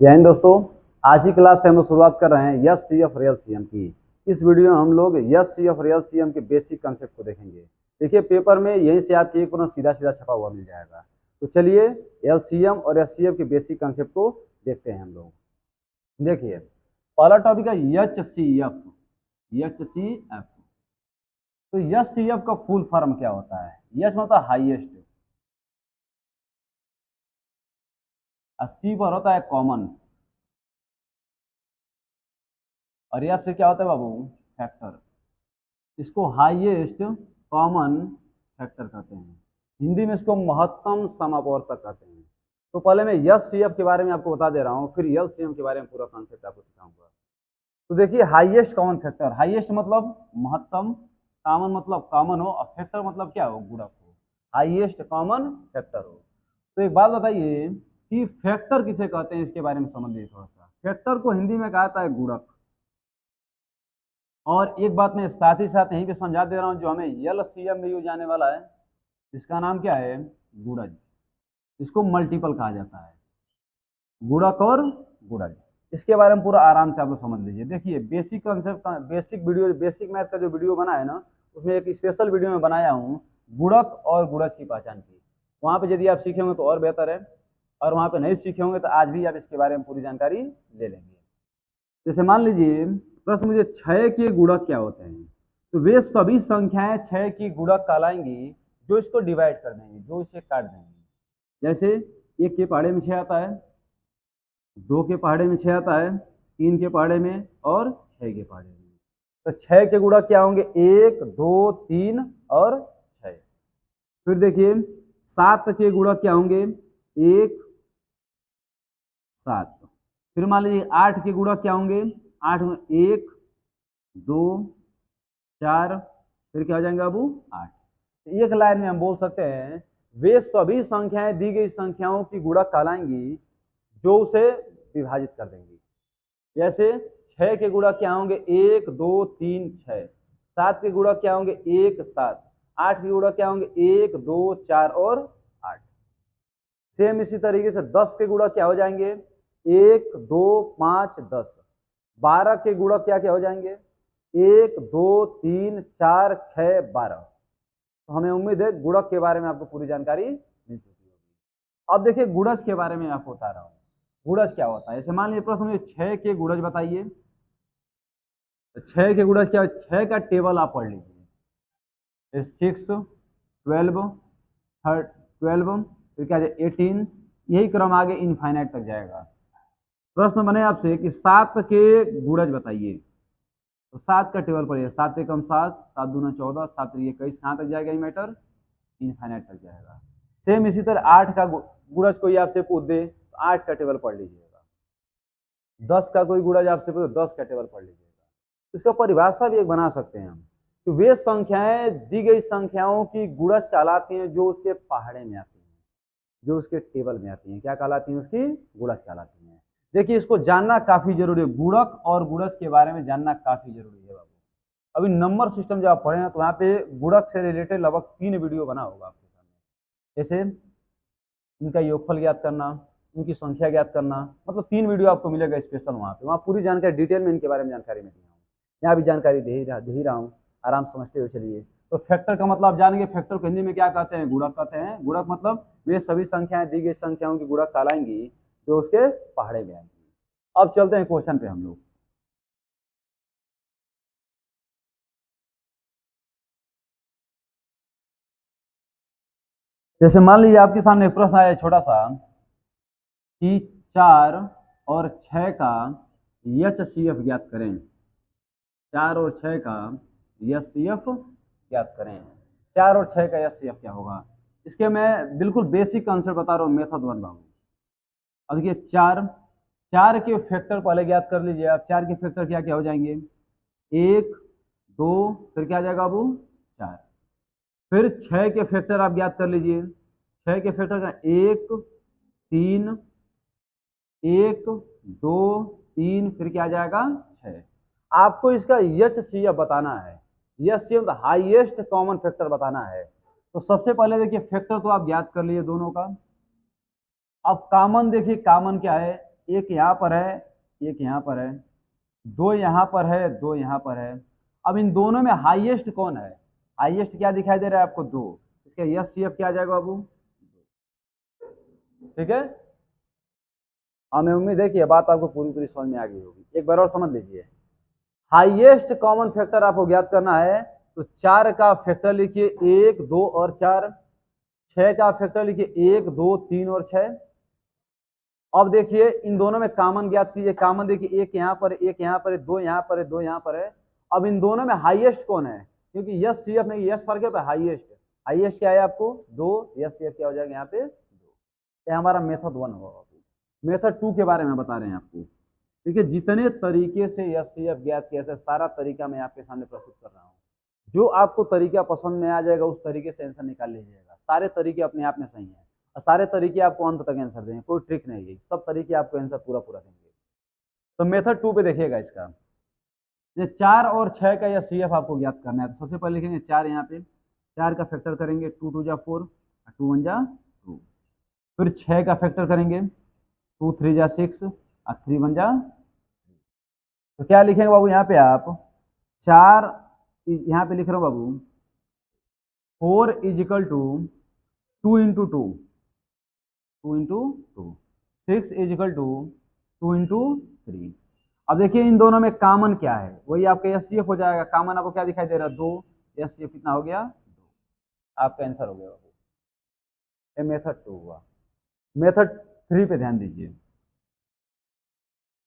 जय हिंद दोस्तों। आज की क्लास से हम लोग शुरुआत कर रहे हैं S C of real CM की। इस वीडियो में हम लोग S C of real CM के बेसिक कंसेप्ट को देखेंगे। देखिए पेपर में यहीं से आपके एक प्रश्न सीधा सीधा छपा हुआ मिल जाएगा। तो चलिए एलसीएम और एचसीएफ के बेसिक कंसेप्ट को देखते हैं हम लोग। देखिए पहला टॉपिक है H C F. H C F तो एच सी एफ का फुल फॉर्म क्या होता है? एच मतलब हाईएस्ट, सी पर होता है कॉमन, और एफ से क्या होता है बाबू? फैक्टर। इसको हाईएस्ट कॉमन फैक्टर कहते हैं। हिंदी में इसको महत्तम समापवर्तक कहते हैं। तो पहले मैं यस सी एफ के बारे में आपको बता दे रहा हूँ, फिर एल सी एम के बारे में पूरा कॉन्सेप्ट आपको सिखाऊंगा। तो देखिए हाईएस्ट कॉमन फैक्टर, हाईएस्ट मतलब महत्तम, कॉमन मतलब कॉमन हो, और फैक्टर मतलब क्या हो? गुणक हो। हाईएस्ट कॉमन फैक्टर हो। तो एक बात बताइए कि फैक्टर किसे कहते हैं, इसके बारे में समझ लीजिए थोड़ा सा। फैक्टर को हिंदी में कहा जाता है गुणक। और एक बात मैं साथ ही साथ यहीं पे समझा दे रहा हूँ, जो हमें एल सी एम में यूज आने वाला है, इसका नाम क्या है? गुणज। इसको मल्टीपल कहा जाता है, गुणक और गुणज। इसके बारे में पूरा आराम से आप लोग समझ लीजिए। देखिए basic concept, basic video, basic math का जो वीडियो बना है ना, उसमें एक स्पेशल वीडियो में बनाया हूँ गुणक और गुणज की पहचान की। वहाँ पे यदि आप सीखे होंगे तो और बेहतर है, और वहाँ पे नहीं सीखे होंगे तो आज भी आप इसके बारे में पूरी जानकारी ले लेंगे। जैसे मान लीजिए प्रश्न मुझे 6 के गुणक क्या होते हैं, तो वे सभी संख्याएं 6 की गुणक कहलाएंगी जो इसको डिवाइड कर देंगे, जो इसे काट देंगे। जैसे 1 के पहाड़े में 6 आता है, 2 के पहाड़े में 6 आता है, 3 के पहाड़े में, और 6 के पहाड़े में। तो 6 के गुणक क्या होंगे? 1, 2, 3 और 6। फिर देखिए 7 के गुणक क्या होंगे? 1, 7। फिर मान लीजिए 8 के गुणक क्या होंगे? 8 में 1, 2, 4, फिर क्या हो जाएंगे बाबू? 8। एक लाइन में हम बोल सकते हैं वे सभी संख्याएं दी गई संख्याओं की गुणक कहलाएंगी जो उसे विभाजित कर देंगी। जैसे 6 के गुणक क्या होंगे? 1, 2, 3, 6। 7 के गुणक क्या होंगे? 1, 7। 8 के गुणक क्या होंगे? 1, 2, 4 और 8। सेम इसी तरीके से 10 के गुणक क्या हो जाएंगे? 1, 2, 5, 10। 12 के गुणक क्या क्या हो जाएंगे? 1, 2, 3, 4, 6, 12। तो हमें उम्मीद है गुणक के बारे में आपको पूरी जानकारी मिल चुकी होगी। अब देखिए गुणज के बारे में आपको बता रहा हूँ। गुणज क्या होता है? जैसे मान लीजिए प्रश्न में 6 के गुणज बताइए, तो 6 के गुणज क्या? 6 का टेबल आप पढ़ लीजिए। 6, 12, 12, फिर क्या? 18। यही क्रम आगे इनफाइनाइट तक जाएगा। प्रश्न बने आपसे कि 7 के गुणज बताइए, तो 7 का टेबल पढ़िए। 7 एकम 7, 7 दूना 14, 7 21, कहाँ तक जाएगा ये मैटर? इनफाइनाइट तक जाएगा। सेम इसी तरह 8 का गुणज कोई आपसे पूछ दे तो 8 का टेबल पढ़ लीजिएगा। 10 का कोई गुणज आपसे पूछे तो 10 का टेबल पढ़ लीजिएगा। इसका परिभाषा भी एक बना सकते हैं हम, तो वे संख्याएं दी गई संख्याओं की गुणज कहलाती हैं जो उसके पहाड़े में आती हैं, जो उसके टेबल में आती हैं। क्या कहलाती हैं? उसकी गुणज कहलाती हैं। देखिए इसको जानना काफी जरूरी है, गुणक और गुणज के बारे में जानना काफी जरूरी है बाबू। अभी नंबर सिस्टम जब आप पढ़े हैं तो वहाँ पे गुणक से रिलेटेड लगभग 3 वीडियो बना होगा आपके सामने। जैसे इनका योगफल ज्ञात करना, इनकी संख्या ज्ञात करना, मतलब 3 वीडियो आपको मिलेगा स्पेशल। वहाँ पूरी जानकारी डिटेल में इनके बारे में जानकारी मैं दिया हूँ। यहाँ भी जानकारी दे ही रहा हूँ, आराम समझते हुए चलिए। तो फैक्टर का मतलब जानेंगे। फैक्टर को हिंदी में क्या कहते हैं? गुणक कहते हैं। गुणक मतलब वे सभी संख्याएं दी गई संख्याओं की गुणक कहलाएंगी जो उसके पहाड़े में आएंगी। अब चलते हैं क्वेश्चन पे हम लोग। जैसे मान लीजिए आपके सामने एक प्रश्न आया छोटा सा कि 4 और 6 का HCF ज्ञात करें। 4 और 6 का HCF ज्ञात करें। 4 और 6 का HCF क्या होगा? इसके मैं बिल्कुल बेसिक आंसर बता रहा हूँ, मेथड 1 बाबू। अब देखिए 4 के फैक्टर पहले ज्ञात कर लीजिए आप। 4 के फैक्टर क्या क्या हो जाएंगे? 1, 2, फिर क्या आ जाएगा बाबू? 4। फिर 6 के फैक्टर आप ज्ञात कर लीजिए। 6 के फैक्टर का 1, 3, 1, 2, 3, फिर क्या आ जाएगा? 6। आपको इसका HCF बताना है। HCF हाईएस्ट कॉमन फैक्टर बताना है। तो सबसे पहले देखिए फैक्टर तो आप ज्ञात कर लिए दोनों का। अब कॉमन देखिए, कॉमन क्या है? एक यहाँ पर है, एक यहाँ पर है, दो यहाँ पर है, दो यहाँ पर है। अब इन दोनों में हाईएस्ट कौन है? हाईएस्ट क्या दिखाई दे रहा है आपको? 2। इसका यस सी एफ क्या आ जाएगा बाबू? ठीक है, हमें उम्मीद है कि यह बात आपको पूरी पूरी समझ में आ गई होगी। एक बार और समझ लीजिए, हाईएस्ट कॉमन फैक्टर आपको ज्ञात करना है, तो 4 का फैक्टर लिखिए 1, 2 और 4। 6 का फैक्टर लिखिए 1, 2, 3 और 6। अब देखिए इन दोनों में कॉमन ज्ञात कीजिए। कॉमन देखिए, एक यहाँ पर, एक यहाँ पर, दो यहाँ पर, दो यहाँ पर है। अब इन दोनों में हाईएस्ट कौन है? क्योंकि यस सी एफ में यस फर्क है, हाईएस्ट हाईएस्ट क्या है आपको? 2। यस सी एफ क्या हो जाएगा यहाँ पे? 2। ये हमारा मेथड 1 होगा। मेथड 2 के बारे में बता रहे हैं आपको। देखिए जितने तरीके से यस सी एफ ज्ञात किया, सारा तरीका मैं आपके सामने प्रस्तुत कर रहा हूँ। जो आपको तरीका पसंद में आ जाएगा उस तरीके से आंसर निकाल लीजिएगा। सारे तरीके अपने आप में सही हैं और सारे तरीके आपको अंत तक आंसर देंगे, कोई ट्रिक नहीं है, सब तरीके आपको आंसर पूरा पूरा देंगे। तो मेथड 2 पे देखिएगा इसका, ये 4 और 6 का यह सी एफ आपको ज्ञात करना है। तो सबसे पहले लिखेंगे 4, यहाँ पे 4 का फैक्टर करेंगे, 2 2 जा 4, 2 1 जा 2। फिर 6 का फैक्टर करेंगे, 2 3 जा 6 और 3 1 जा। तो क्या लिखेंगे बाबू यहाँ पे आप? 4 यहाँ पे लिख रहा हूँ बाबू, 4 is equal to 2 into 2, 2 into 2। 6 is equal to 2 into 3। अब देखिए इन दोनों में कॉमन क्या है? वही आपका एस सी एफ हो जाएगा। कॉमन आपको क्या दिखाई दे रहा है? 2। एस सी एफ कितना हो गया? 2। आपका आंसर हो गया बाबू। ये मेथड 2 हुआ। मेथड 3 पे ध्यान दीजिए।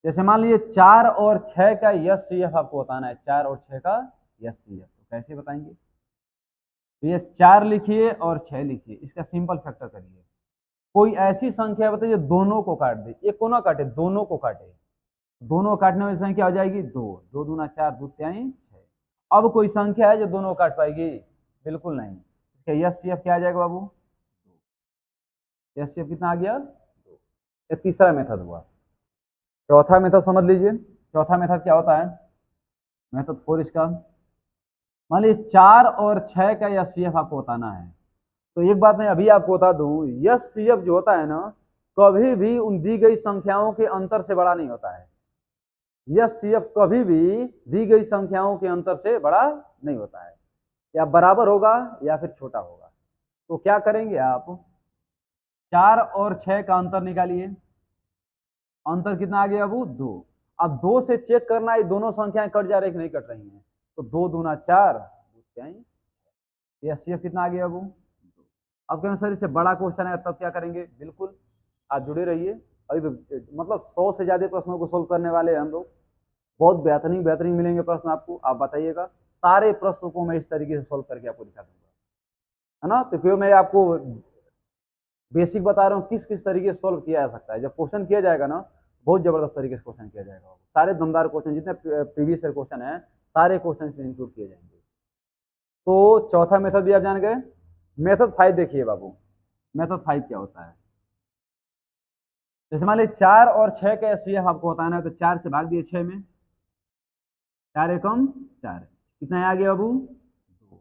जैसे मान लीजिए 4 और 6 का यस सी एफ आपको बताना है। 4 और 6 का यस सी एफ तो कैसे बताएंगे? तो ये 4 लिखिए और 6 लिखिए, इसका सिंपल फैक्टर करिए। कोई ऐसी संख्या बताइए दोनों को काट दे। एक को ना काटे, दोनों को काटे। दोनों काटने वाली संख्या हो जाएगी 2। 2 दूना 4, 2 3 6। अब कोई संख्या है जो दोनों काट पाएगी? बिल्कुल नहीं। इसका यस सी एफ क्या आ जाएगा बाबू? यस सी एफ कितना आ गया? 2। ये तीसरा मेथड हुआ। चौथा मेथड समझ लीजिए। चौथा मेथड क्या होता है? मेथड 4 इसका, मान लीजिए 4 और 6 का यस सी एफ आपको बताना है। तो एक बात मैं अभी आपको बता दूं, यस सी एफ जो होता है ना, कभी भी उन दी गई संख्याओं के अंतर से बड़ा नहीं होता है। यस सी एफ कभी भी दी गई संख्याओं के अंतर से बड़ा नहीं होता है, या बराबर होगा या फिर छोटा होगा। तो क्या करेंगे आप? 4 और 6 का अंतर निकालिए। अंतर कितना आ गया बाबू? 2। अब 2 से चेक करना है दोनों संख्याएं कट जा रही कि नहीं कट रही हैं। तो 2 दूना 4, 2 3। यस सी एफ कितना आ गया बाबू? अब कहें सर इससे बड़ा क्वेश्चन है तब क्या करेंगे? बिल्कुल आप जुड़े रहिए। अभी तो मतलब 100 से ज्यादा प्रश्नों को सोल्व करने वाले हैं हम लोग। बहुत बेहतरीन बेहतरीन मिलेंगे प्रश्न आपको, आप बताइएगा। सारे प्रश्नों को मैं इस तरीके से सोल्व करके आपको दिखा दूंगा, है ना। तो क्यों मैं आपको बेसिक बता रहा हूँ किस किस तरीके से सोल्व किया जा सकता है। जब क्वेश्चन किया जाएगा ना, बहुत जबरदस्त तरीके से क्वेश्चन किया जाएगा। सारे दमदार क्वेश्चन जितने प्रीवियस ईयर क्वेश्चन है, सारे क्वेश्चन इंक्लूड किए जाएंगे। तो चौथा मेथड भी आप जान गए। मेथड 5 देखिए बाबू। मेथड 5 क्या होता है? जैसे मान लीजिए 4 और 6 का एस सी एफ आपको बताना है, तो 4 से भाग दिए 6 में, 4 एकम 4, कितना आ गया बाबू? 2।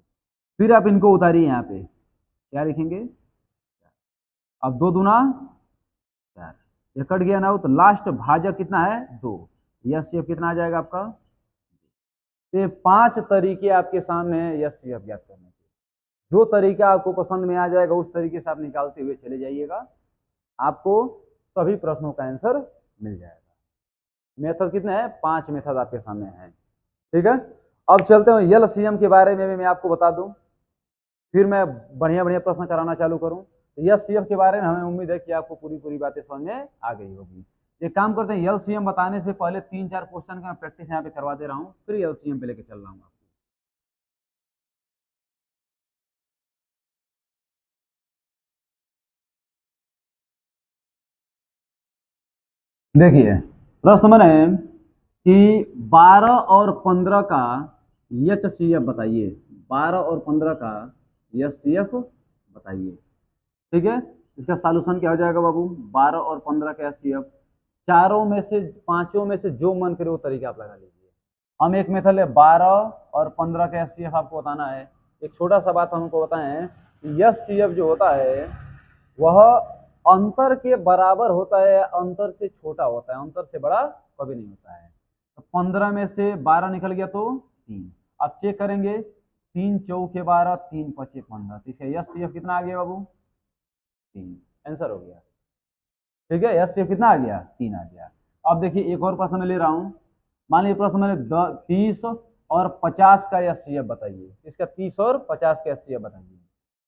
फिर आप इनको उतारिए, यहाँ पे क्या लिखेंगे? अब 2 दूना 4, ये कट गया ना, तो लास्ट भाजक कितना है? 2। यस सी एफ कितना आ जाएगा आपका? ये 5 तरीके आपके सामने है यस सी एफ ज्ञात करने के। जो तरीका आपको पसंद में आ जाएगा उस तरीके से आप निकालते हुए चले जाइएगा, आपको सभी प्रश्नों का आंसर मिल जाएगा। मेथड कितने हैं? 5 मेथड आपके सामने हैं। ठीक है, अब चलते हैं यल सी एम के बारे में भी मैं आपको बता दूं, फिर मैं बढ़िया बढ़िया प्रश्न कराना चालू करूं। यस सी एफ के बारे में हमें उम्मीद है कि आपको पूरी पूरी बातें समझ में आ गई होगी। एक काम करते हैं, एलसीएम बताने से पहले 3-4 क्वेश्चन का प्रैक्टिस यहाँ पे करवा दे रहा हूँ, फिर एलसीएम पे लेके चल रहा हूँ आपको। देखिए प्रश्न नंबर है कि 12 और 15 का एच सी एफ बताइए। 12 और 15 का एच सी एफ बताइए। ठीक है, इसका सॉल्यूशन क्या हो जाएगा बाबू? 12 और 15 का एच सी एफ, चारों में से, पांचों में से जो मन करे वो तरीका आप लगा लीजिए। हम एक मेथड है 12 और 15 का एच सी एफ आपको बताना है। एक छोटा सा बात हमको बताएं, एच सी एफ जो होता है वह अंतर के बराबर होता है, अंतर से छोटा होता है, अंतर से बड़ा कभी नहीं होता है। तो 15 में से 12 निकल गया तो 3। अब चेक करेंगे, 3 चौके 12, 3 पचे 15, तो इसका यस सी एफ कितना आ गया बाबू? 3। आंसर हो गया। ठीक है, यस सी एफ कितना आ गया? 3 आ गया। अब देखिए एक और प्रश्न मैं ले रहा हूं। मान लीजिए प्रश्न मैंने 30 और 50 का एस सी एफ बताइए। इसका 30 और 50 का एस सी एफ बताइए।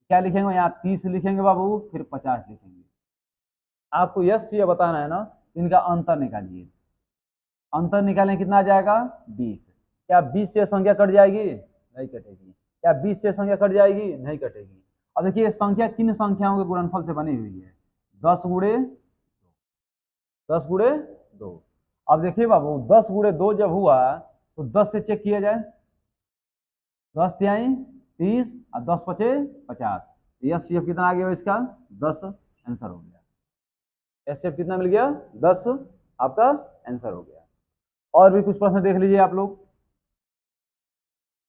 क्या लिखेंगे यहाँ? 30 लिखेंगे बाबू, फिर 50 लिखेंगे। आपको यस सी एफ बताना है ना, इनका अंतर निकालिए। अंतर निकालें कितना आ जाएगा? 20। क्या 20 से संख्या कट जाएगी? नहीं कटेगी। क्या 20 से संख्या कट जाएगी? नहीं कटेगी। अब देखिए संख्या किन संख्याओं के गुणनफल से बनी हुई है? 10 गुणे 2। अब देखिए बाबू 10 गुणे 2 जब हुआ तो 10 से चेक किया जाए। 10 तिहाई 30 और 10 पचे 50। यस सी एफ कितना आ गया इसका? 10। आंसर हो गया। एस सी एफ कितना मिल गया? 10। आपका आंसर हो गया। और भी कुछ प्रश्न देख लीजिए आप लोग।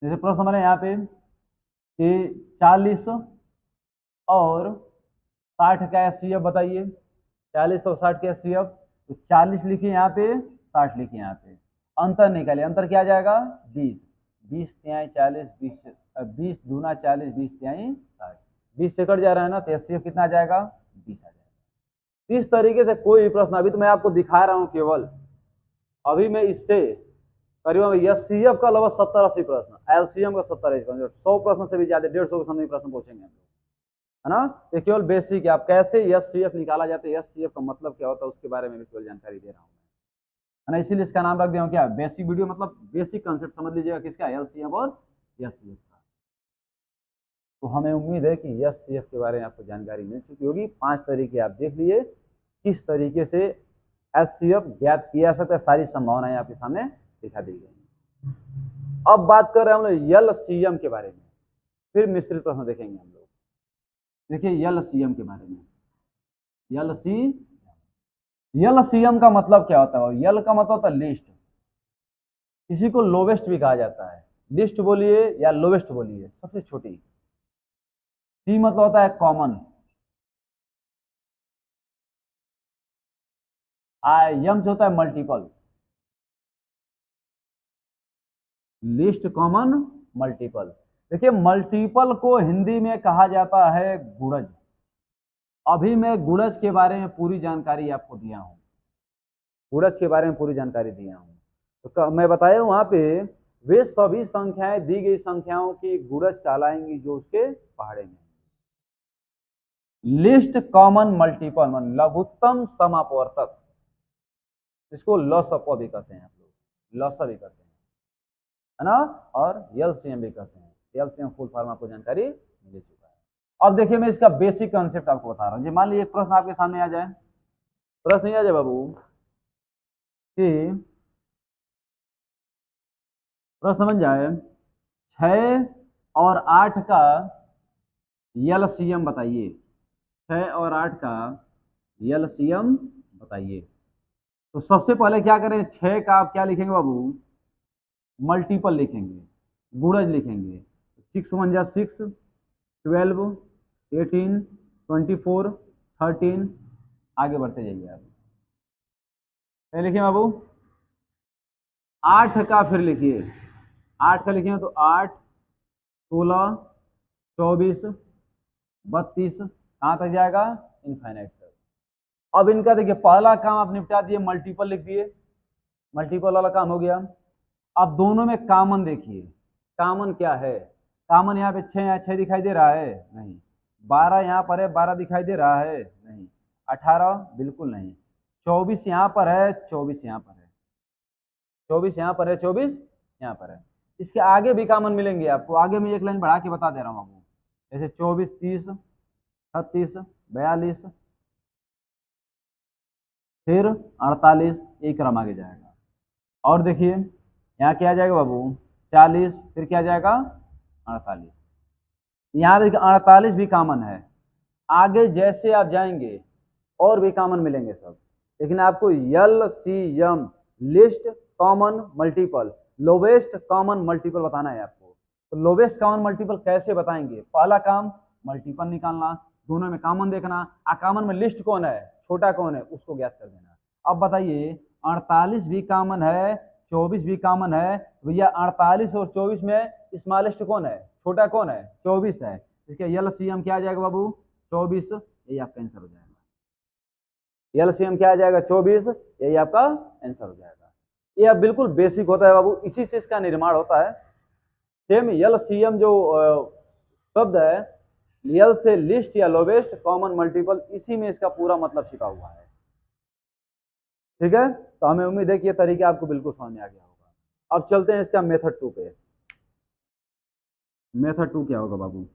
जैसे प्रश्न हमारे यहाँ पे कि 40 और 60 का एस सी एफ बताइए। 40 और 60 का एस सी एफ, तो 40 लिखिए यहाँ पे, 60 लिखिए यहाँ पे। अंतर निकालिए, अंतर क्या आ जाएगा? 20। 20 तिहाई 40, 20 दूना 40, 20 तिहाई 60। 20 से कट जा रहा है ना, तो एस सी एफ कितना आ जाएगा? 20 आ जाएगा। इस तरीके से कोई भी प्रश्न, अभी तो मैं आपको दिखा रहा हूँ केवल, अभी मैं इससे करीबन एस सी एफ का लगभग 70-80 प्रश्न, एलसीएम का 70-80 प्रश्न, 100 प्रश्न से भी ज्यादा, 150 के समथिंग प्रश्न पूछेंगे हम लोग, है ना। ये केवल बेसिक है, आप कैसे एस सी एफ निकाला जाता है, एस सी एफ का मतलब क्या होता है, उसके बारे में भी केवल जानकारी दे रहा हूँ, है ना। इसीलिए इसका नाम रख दिया हूँ क्या? बेसिक वीडियो, मतलब बेसिक कंसेप्ट समझ लीजिएगा किसका? एलसीएम और एस सी एफ का। तो हमें उम्मीद है कि एस सी एफ के बारे में आपको जानकारी मिल चुकी होगी। 5 तरीके आप देख लिए किस तरीके से एस सी एफ ज्ञात किया जा सकता है, सारी संभावनाएं आपके सामने दिखा दी गई। अब बात कर रहे हैं हम लोग एल सी एम के बारे में, फिर मिश्रित प्रश्न देखेंगे हम लोग। देखिए एल सी एम के बारे में। एल सी एम का मतलब क्या होता है? यल का मतलब होता है लिस्ट, किसी को लोवेस्ट भी कहा जाता है। लिस्ट बोलिए या लोवेस्ट बोलिए, सबसे छोटी। सी मतलब होता है कॉमन। एम से होता है मल्टीपल। List, common, multiple. देखिए मल्टीपल को हिंदी में कहा जाता है गुणज। अभी मैं गुणज के बारे में पूरी जानकारी आपको दिया हूं, गुणज के बारे में पूरी जानकारी दिया हूं। तो मैं बताया वहां पे वे सभी संख्याएं दी गई संख्याओं की गुणज कहलाएंगी जो उसके पहाड़े में। लिस्ट, कॉमन, मल्टीपल, लघुत्तम समापवर्तक, इसको लसप भी कहते हैं आप लोग, लस भी कहते हैं, है ना। और एलसीएम भी कहते हैं। एलसीएम फुल फॉर्म आपको जानकारी मिल चुका है। अब देखिए मैं इसका बेसिक कॉन्सेप्ट आपको बता रहा हूँ। मान लीजिए एक प्रश्न आपके सामने आ जाए, प्रश्न नहीं आ जाए बाबू कि प्रश्न बन जाए 6 और 8 का एलसीएम बताइए। 6 और 8 का एलसीएम बताइए। तो सबसे पहले क्या करें, 6 का आप क्या लिखेंगे बाबू? मल्टीपल लिखेंगे, गुणज लिखेंगे। 6 1 जा 6, 12, 18, 24, 13, आगे बढ़ते जाइए आप। क्या लिखिए बाबू? 8 का फिर लिखिए, 8 का लिखिए तो 8, 16, 24, 32, कहाँ तक जाएगा? इनफाइनाइट तक। अब इनका देखिए पहला काम आप निपटा दिए, मल्टीपल लिख दिए, मल्टीपल वाला काम हो गया। अब दोनों में कॉमन देखिए, कॉमन क्या है? कॉमन यहाँ पे 6, यहाँ 6 दिखाई दे रहा है? नहीं। 12 यहाँ पर है, 12 दिखाई दे रहा है? नहीं। 18 बिल्कुल नहीं। 24 यहाँ पर है, 24 यहाँ पर है, 24 यहाँ पर है, 24 यहाँ पर है। इसके आगे भी कॉमन मिलेंगे आपको, आगे मैं एक लाइन बढ़ा के बता दे रहा हूँ आपको। जैसे 24, 30, 36, 42, फिर 48, एक क्रम आगे जाएगा। और देखिए यहाँ क्या आ जाएगा बाबू? 40, फिर क्या आ जाएगा? 48। यहाँ देखिए 48 भी कॉमन है। आगे जैसे आप जाएंगे और भी कॉमन मिलेंगे सब, लेकिन आपको L C M, list, common, multiple, lowest common multiple बताना है आपको। तो लोवेस्ट कॉमन मल्टीपल कैसे बताएंगे? पहला काम मल्टीपल निकालना, दोनों में कॉमन देखना, कॉमन में लिस्ट कौन है, छोटा कौन है, उसको ज्ञात कर देना। अब बताइए 48 भी कॉमन है, 24 भी कॉमन है, भैया 48 और 24 में स्मॉलेस्ट कौन है, छोटा कौन है, 24 है। इसका एलसीएम क्या आ जाएगा बाबू, 24। यही आपका आंसर हो जाएगा। एलसीएम क्या आ जाएगा, 24। यही आपका आंसर हो जाएगा। ये अब बिल्कुल बेसिक होता है बाबू, इसी से इसका निर्माण होता है। सेम एलसीएम जो शब्द है, यल से लिस्ट या लोवेस्ट कॉमन मल्टीपल, इसी में इसका पूरा मतलब छिपा हुआ है। ठीक है, तो हमें उम्मीद है कि ये तरीका आपको बिल्कुल समझ में आ गया होगा। अब चलते हैं इसका मेथड 2 पे। मेथड 2 क्या होगा बाबू,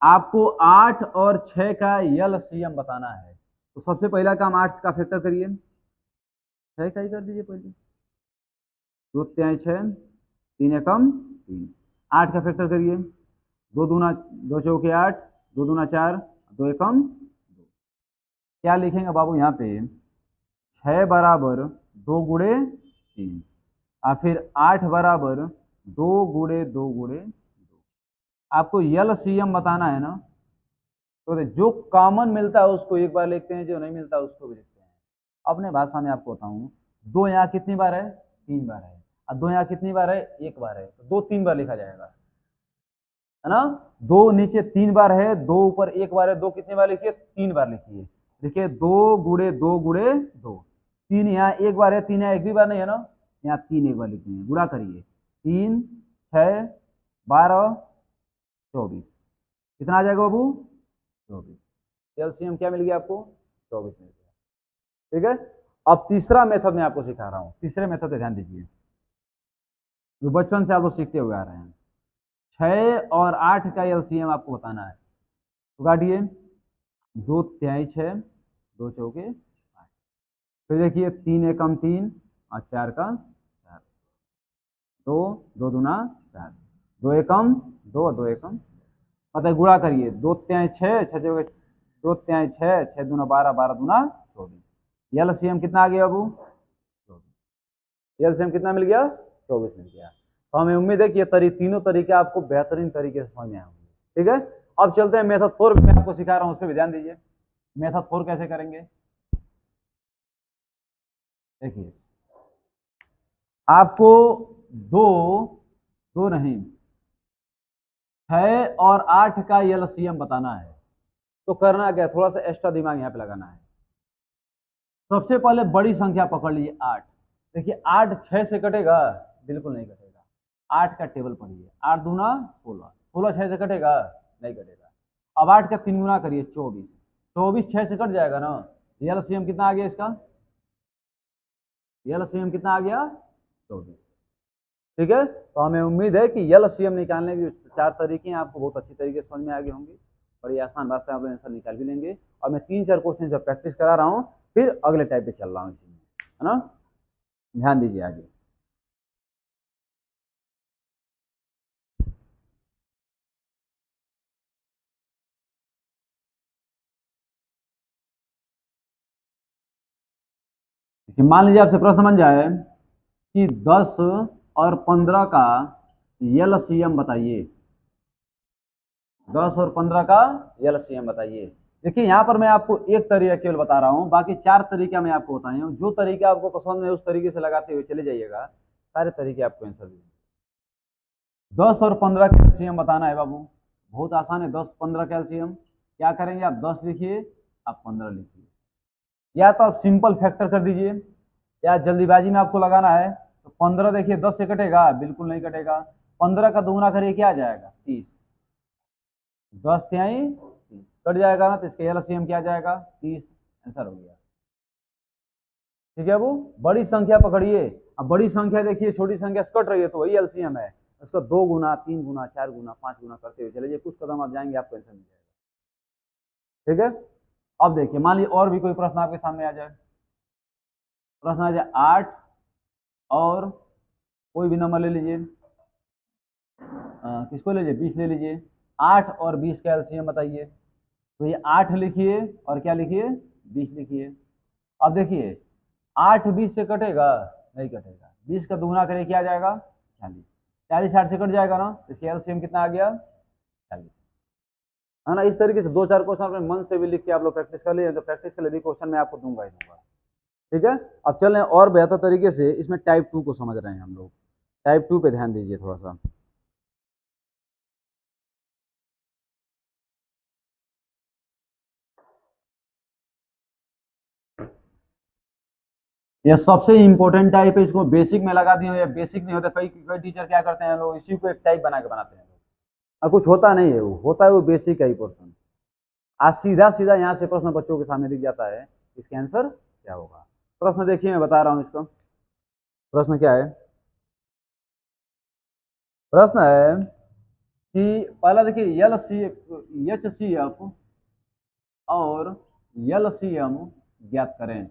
आपको 8 और 6 का एलसीएम बताना है। तो सबसे पहला काम 8 का फैक्टर करिए, 6 का ही कर दीजिए पहले। 2 तिहाई 6, 3 एकम 3। 8 का फैक्टर करिए, 2 दूना 2 चौके 8, 2 दूना 4, 2 एकम 2। क्या लिखेंगे बाबू यहाँ पे, 6 बराबर 2 गुणे 3, और फिर 8 बराबर 2 गुणे 2 गुणे 2। आपको एलसीएम बताना है ना, तो जो कॉमन मिलता है उसको एक बार लिखते हैं, जो नहीं मिलता उसको भी लिखते हैं। अपने भाषा में आपको बताऊं, 2 यहाँ कितनी बार है, 3 बार है, और 2 यहाँ कितनी बार है, 1 बार है, तो 2 3 बार लिखा जाएगा, है ना। 2 नीचे 3 बार है, 2 ऊपर 1 बार है, 2 कितनी बार लिखिए, 3 बार लिखिए। देखिए 2 गुणे 2 गुणे 2, 3 यहाँ 1 बार है, 3 यहाँ एक भी बार नहीं है ना, यहाँ 3 एक बार लिखेंगे, गुणा करिए, 3 6 12 24, कितना आ जाएगा बाबू, 24। एलसीएम क्या मिल गया आपको, 24 मिल गया। ठीक है, अब तीसरा मेथड मैं आपको सिखा रहा हूँ। तीसरे मेथड पे ध्यान दीजिए, जो बचपन से आप लोग सीखते हुए आ रहे हैं। 6 और 8 का एलसीएम आपको बताना है। तो काटिए, 2 तिहाई 6, 2 चौके 8। फिर देखिए 3 एकम 3 और 4 का 4, 2 2 दूना 4, 2 एकम 2, 2 एकम, मतलब गुणा करिए, 2 तिहाई 6, 6 चौके 2 तिहाई 6, 6 दूना 12, 12 दूना 24। एलसीएम कितना आ गया बाबू, 24। एलसीएम कितना मिल गया, 24 मिल गया। तो हमें उम्मीद है कि ये तीनों तरीके आपको बेहतरीन तरीके से समझ में आएंगे। ठीक है, अब चलते हैं मेथड 4, मैं आपको सिखा रहा हूं, उस पर भी ध्यान दीजिए। मेथड 4 कैसे करेंगे, देखिए आपको दो दो नहीं 6 और 8 का एलसीएम बताना है। तो करना क्या, थोड़ा सा एक्स्ट्रा दिमाग यहाँ पे लगाना है। सबसे पहले बड़ी संख्या पकड़ लीजिए 8। देखिए 8 6 से कटेगा, बिल्कुल नहीं कटेगा। 8 का टेबल पढ़िए, 8 दूना 16, 16 6 से कटेगा, नहीं कटेगा। अब 8 का 3 गुना करिए, 24, 24 6 से कट जाएगा ना। एलसीएम कितना आ गया इसका, एलसीएम कितना आ गया, 24। ठीक है, तो हमें उम्मीद है कि एलसीएम निकालने के 4 तरीके हैं, आपको बहुत अच्छी तरीके से समझ में आ गए होंगे। बड़ी आसान बात से आप आंसर निकाल भी लेंगे। और मैं 3-4 क्वेश्चन से प्रैक्टिस करा रहा हूँ, फिर अगले टाइप पे चल रहा हूँ इसी में, है ना। ध्यान दीजिए आगे। मान लीजिए आपसे प्रश्न बन जाए कि 10 और 15 का एलसीएम बताइए। 10 और 15 का एलसीएम बताइए। देखिए यहाँ पर मैं आपको एक तरीका केवल बता रहा हूँ, बाकी 4 तरीका मैं आपको बताया हूँ। जो तरीका आपको पसंद है उस तरीके से लगाते हुए चले जाइएगा, सारे तरीके आपको आंसर देंगे। 10 और 15 का एलसीएम बताना है बाबू, बहुत आसान है। 10 15 का एलसीएम क्या करेंगे, आप 10 लिखिए, आप 15 लिखिए, या तो आप सिंपल फैक्टर कर दीजिए, या जल्दीबाजी में आपको लगाना है तो 15 देखिए 10 से कटेगा, बिल्कुल नहीं कटेगा। 15 का दोगुना करिए, क्या आ जाएगा, 30। 10 तिहाई 30 कट जाएगा ना, तो इसका एलसीएम क्या आ जाएगा, 30। आंसर हो गया। ठीक है, वो बड़ी संख्या पकड़िए। अब बड़ी संख्या देखिए छोटी संख्या से कट रही है, तो वही एलसीएम है। उसका 2 गुना 3 गुना 4 गुना 5 गुना करते हुए चलिए, कुछ कदम आप जाएंगे, आपको आंसर मिल जाएगा। ठीक है, अब देखिए मान लीजिए और भी कोई प्रश्न आपके सामने आ जाए। प्रश्न आ जाए 8 और कोई भी नंबर ले लीजिए, किसको ले लीजिए, 20 ले लीजिए। 8 और 20 का एलसीएम बताइए। तो ये 8 लिखिए और क्या लिखिए, 20 लिखिए। अब देखिए 8 20 से कटेगा, नहीं कटेगा। 20 का दुगुना करिए, क्या आ जाएगा, 40। 40 60 से कट जाएगा ना, इसके एलसीएम कितना आ गया, 40। है ना। इस तरीके से 2-4 क्वेश्चन अपने मन से भी लिख के आप लोग प्रैक्टिस कर लिए, तो प्रैक्टिस के लिए भी क्वेश्चन मैं आपको दूंगा ही दूंगा। ठीक है, अब चलें और बेहतर तरीके से इसमें टाइप 2 को समझ रहे हैं हम लोग। टाइप 2 पे ध्यान दीजिए थोड़ा सा। ये सबसे इंपॉर्टेंट टाइप है, इसको बेसिक में लगा दिए, या बेसिक नहीं होता, कई कई टीचर क्या करते हैं लोग, इसी को एक टाइप बना के बनाते हैं लोग, और कुछ होता नहीं है, वो होता है वो बेसिक का ही पोर्शन। आज सीधा सीधा यहाँ से प्रश्न बच्चों के सामने दिख जाता है, इसके आंसर क्या होगा। प्रश्न देखिए, मैं बता रहा हूँ इसको, प्रश्न क्या है। प्रश्न है कि पहला देखिए, एच सी एफ और एल सी एम ज्ञात करें।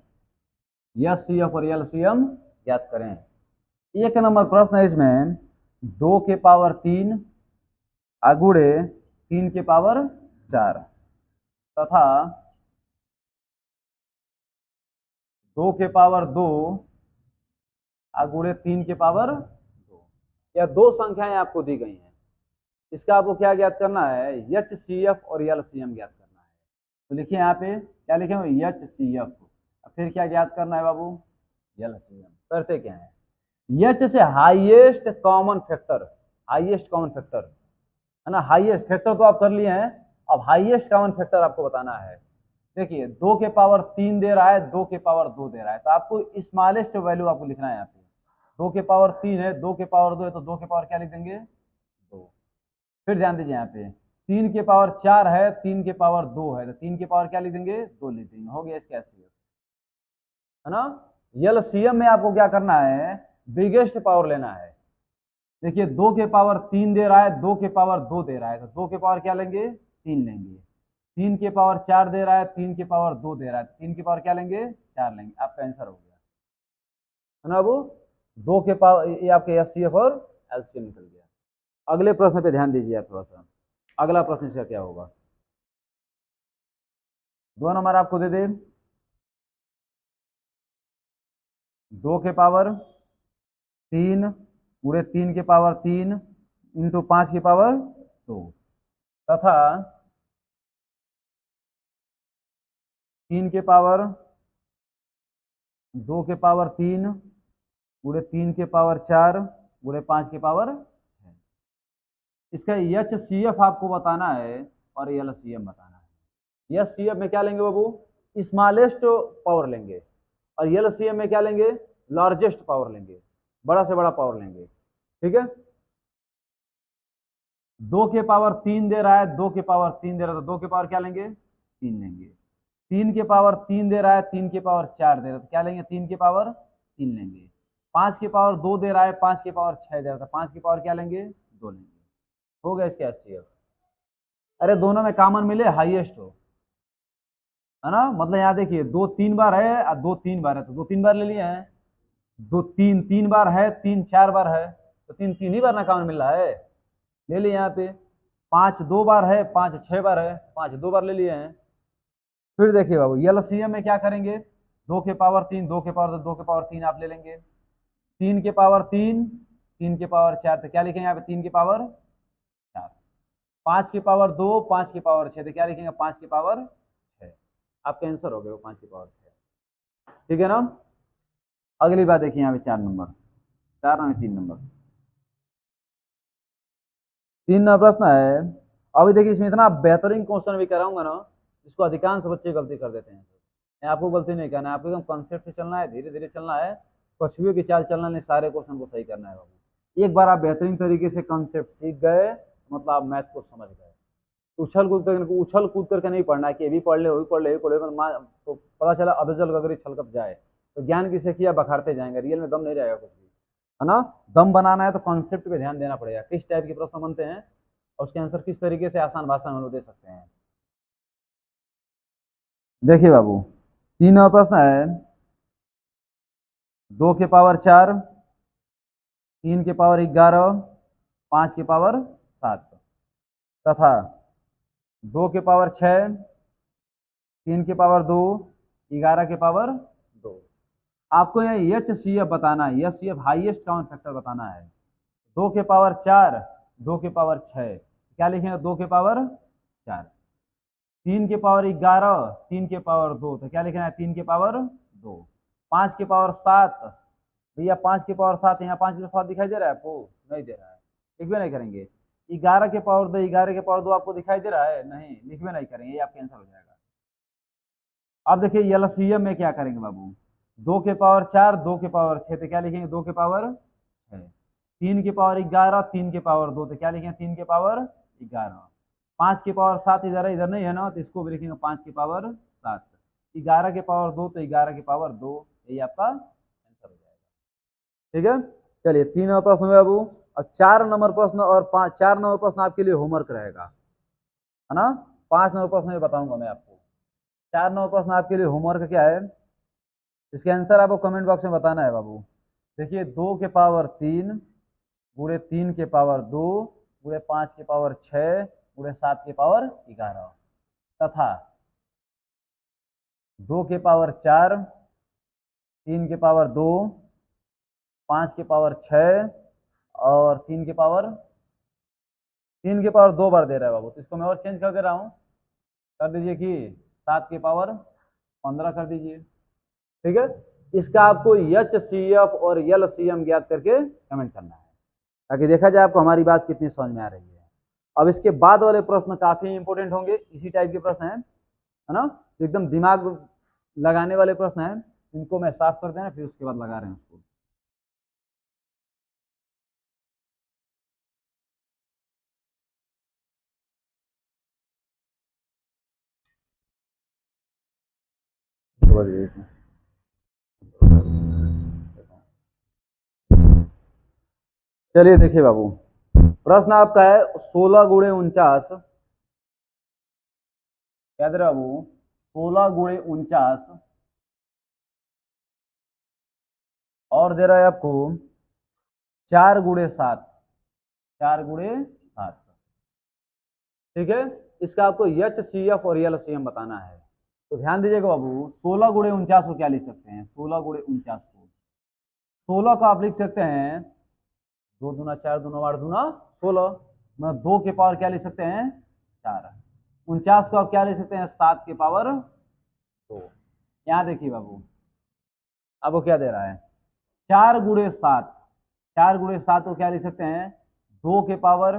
एच सी एफ और एल सी एम ज्ञात करें। एक नंबर प्रश्न है इसमें, 2 के पावर 3 अगुड़े 3 के पावर 4 तथा 2 के पावर 2 अगुड़े 3 के पावर 2। यह दो संख्याएं आपको दी गई हैं, इसका आपको क्या ज्ञात करना है, एच सी एफ और एल सी एम ज्ञात करना है। तो लिखिए यहाँ पे क्या लिखे, एच सी एफ, फिर क्या ज्ञात करना है बाबू, एल सी एम। करते क्या है, एच से highest common factor, highest common factor है ना, हाईएस्ट फैक्टर तो आप कर लिए हैं, अब हाईएस्ट कॉमन फैक्टर आपको बताना है। देखिए 2 के पावर 3 दे रहा है, 2 के पावर 2 दे रहा है, तो आपको स्मॉलेस्ट वैल्यू आपको लिखना है यहाँ पे। 2 के पावर 3 है, 2 के पावर 2 है, तो 2 के पावर क्या लिख देंगे, 2। फिर ध्यान दीजिए यहाँ पे 3 के पावर 4 है, 3 के पावर 2 है, तो 3 के पावर क्या लिख देंगे, 2 लिख देंगे, हो गया इसका एचसीएफ, है ना। एलसीएम में आपको क्या करना है, बिगेस्ट पावर लेना है। देखिए 2 के पावर 3 दे रहा है, 2 के पावर 2 दे रहा है, तो 2 के पावर क्या लेंगे, 3 लेंगे। 3 के पावर 4 दे रहा है, 3 के पावर 2 दे रहा है, 3 के पावर क्या लेंगे, 4 लेंगे। आपका आंसर हो गया, है ना। वो 2 के पावर, ये आपके एचसीएफ और एलसीएम निकल गया। अगले प्रश्न पे ध्यान दीजिए आप थोड़ा सा, अगला प्रश्न इसका क्या होगा। 2 नंबर आपको दे दे, 2 के पावर 3 पूरे 3 के पावर 3 इंटू 5 के पावर 2 तथा 3 के पावर 2 के पावर 3 पूरे 3 के पावर 4 पूरे 5 के पावर 6। इसका एच सी एफ आपको बताना है और एल सी एम बताना है। एच सी एफ में क्या लेंगे बाबू, स्मॉलेस्ट पावर लेंगे, और एल सी एम में क्या लेंगे, लार्जेस्ट पावर लेंगे, बड़ा से बड़ा पावर लेंगे। ठीक है, 2 के पावर 3 दे रहा है, 2 के पावर 3 दे रहा है, तो 2 के पावर क्या लेंगे, 3 लेंगे। 3 के पावर 3 दे रहा है, 3 के पावर 4 दे रहा है, तो क्या लेंगे, 3 के पावर 3 लेंगे। 5 के पावर 2 दे रहा है, 5 के पावर 6 दे रहा है, तो 5 के पावर क्या लेंगे, 2 लेंगे। हो गया इसके एचसीएफ। अरे दोनों में कॉमन मिले, हाईएस्ट हो, है ना। मतलब यहाँ देखिए 2 3 बार है और 2 3 बार है, तो 2 3 बार ले लिए हैं। 2 3 3 बार है, 3 4 बार है, तो 3 3 ही बार ना कॉमन मिल रहा है, ले लिए यहाँ पे। 5 2 बार है, 5 6 बार है, 5 2 बार ले लिए हैं। फिर देखिए बाबू एलसीएम में क्या करेंगे, 2 के पावर 3 2 के पावर 2 के पावर 3 आप ले लेंगे। 3 के पावर 3 3 के पावर 4, तो क्या लिखेंगे यहाँ पे, 3 के पावर 4। 5 के पावर 2 5 के पावर 6, तो क्या लिखेंगे, 5 के पावर 6। आपका आंसर हो गया 5 के पावर 6। ठीक है ना। अगली बात देखिए यहाँ पे 4 नंबर, 4 नंबर 3 नंबर, 3 नंबर प्रश्न है। अभी देखिए इसमें इतना बेहतरीन क्वेश्चन भी कराऊंगा ना, इसको अधिकांश बच्चे गलती कर देते हैं। आपको गलती नहीं करना है, आपको एकदम कॉन्सेप्ट से चलना है, धीरे धीरे चलना है, कछुए की चाल चलना नहीं, सारे क्वेश्चन को सही करना है बाबू। एक बार आप बेहतरीन तरीके से कॉन्सेप्ट सीख गए, मतलब आप मैथ को समझ गए। उछल कूद करके नहीं पढ़ना है कि ये भी पढ़ ले, वो भी पढ़ ले, ये पढ़ ले, तो पता चला अबजल गगरी छलकत जाए, तो ज्ञान की सेखिया बखारते जाएंगे, रियल में दम नहीं रहेगा कुछ भी, है ना। दम बनाना है तो कॉन्सेप्ट पे ध्यान देना पड़ेगा, किस टाइप के प्रश्न बनते हैं और उसके आंसर किस तरीके से आसान भाषा में हम लोग दे सकते हैं। देखिए बाबू 3 नंबर प्रश्न है, 2 के पावर 4 3 के पावर 11 5 के पावर 7 तथा 2 के पावर 6 3 के पावर 2 11 के पावर 2। आपको यहाँ एच सी एफ बताना है, H C F highest common factor बताना है। 2 के पावर 4 2 के पावर 6, क्या लिखेंगे, 2 के पावर 4। 3 के पावर 11, 3 के पावर 2, तो क्या लिखना है 3 के पावर 2। 5 के पावर 7, भैया 5 के पावर 7, यहाँ 5 के 7 दिखाई दे रहा है आपको? नहीं दे रहा है, लिख भी नहीं करेंगे। 11 के पावर 2, 11 के पावर 2 आपको दिखाई दे रहा है? नहीं, लिख भी नहीं करेंगे, ये आपका आंसर हो जाएगा। अब देखिए एलसीएम में क्या करेंगे बाबू, 2 के पावर 4, 2 के पावर 6, तो क्या लिखेंगे 2 के पावर 6। 3 के पावर 11, 3 के पावर 2, तो क्या लिखेंगे 3 के पावर 11। 5 के पावर 7 इधर है, इधर नहीं है ना, तो इसको भी लिखेंगे 5 के पावर 7। 11 के पावर 2, तो 11 के पावर 2, यही आपका आंसर हो जाएगा। ठीक है, चलिए 3 नंबर प्रश्न हुआ बाबू। और 4 नंबर प्रश्न और 4 नंबर प्रश्न आपके लिए होमवर्क रहेगा, है ना। 5 नंबर प्रश्न में बताऊंगा मैं आपको। 4 नंबर प्रश्न आपके लिए होमवर्क क्या है, इसके आंसर आपको कमेंट बॉक्स में बताना है बाबू। देखिए 2 के पावर 3 गुणे 3 के पावर 2 गुणे 5 के पावर 6 गुणे 7 के पावर 11, तथा 2 के पावर 4, 3 के पावर 2, 5 के पावर 6 और 3 के पावर 2 बार दे रहा है बाबू, तो इसको मैं और चेंज कर दे रहा हूँ, कर दीजिए कि 7 के पावर 15 कर दीजिए। ठीक है, इसका आपको HCF और LCM ज्ञात करके कमेंट करना है, ताकि देखा जाए आपको हमारी बात कितनी समझ में आ रही है। अब इसके बाद वाले प्रश्न काफी इंपोर्टेंट होंगे, इसी टाइप के प्रश्न हैं, है ना, एकदम दिमाग लगाने वाले प्रश्न हैं। इनको मैं साफ कर देना, फिर उसके बाद लगा रहे हैं उसको। चलिए देखिए बाबू, प्रश्न आपका है 16 गुणे 49, क्या दे रहा बाबू, 16 गुणे 49 और दे रहा है आपको 4 गुणे 7, 4 गुणे 7। ठीक है, इसका आपको HCF और LCM बताना है। तो ध्यान दीजिएगा बाबू, 16 गुणे 49 को क्या लिख सकते हैं, 16 गुणे 49 को, 16 को आप लिख सकते हैं 2 दूना 4 दूना 8 दूना 16, मतलब 2 के पावर क्या लिख सकते हैं 4। 49 को आप क्या लिख सकते हैं 7 के पावर 2। यहाँ देखिए बाबू, अब वो क्या दे रहा है 4 गुणे 7, 4 गुणे 7 को क्या लिख सकते हैं 2 के पावर